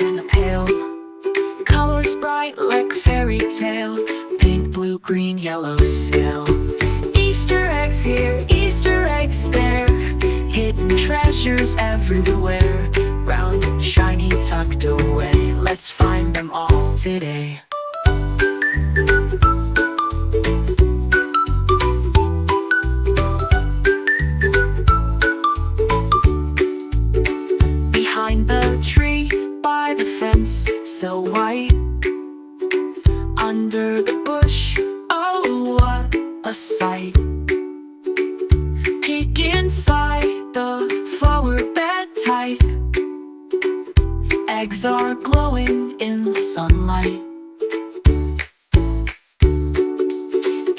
in a pail. Colors bright like a fairy tale. Pink, blue, green, yellow sail. Easter eggs here, Easter eggs there. Hidden treasures everywhere. Round and shiny, tucked away. Let's find them all today. Behind the tree, by the fence, so white. Under the bush, oh what a sight. Peek inside the flower bed tight. Eggs are glowing in the sunlight.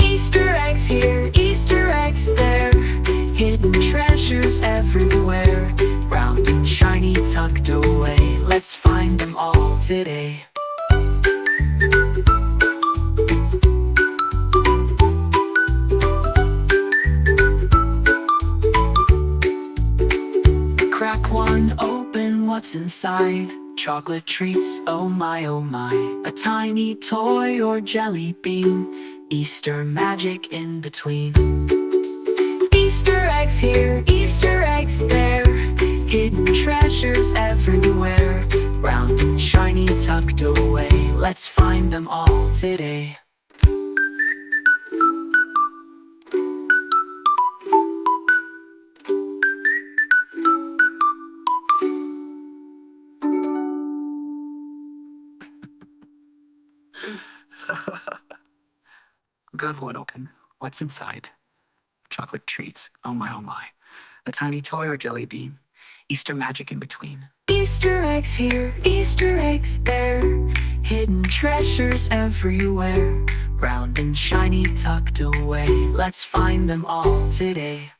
Easter eggs here, Easter eggs there. Hidden treasures everywhere. Round and shiny, tucked away. Let's find them all today. Crack one open, what's inside? Chocolate treats, oh my, oh my. A tiny toy or jelly bean. Easter magic in between. Easter eggs here, Easter eggs there. Hidden treasures everywhere. Round and shiny, tucked away. Let's find them all today. Good one open. What's inside? Chocolate treats, oh my, oh my. A tiny toy or jelly bean. Easter magic in between. Easter eggs here, Easter eggs there. Hidden treasures everywhere. Round and shiny, tucked away. Let's find them all today.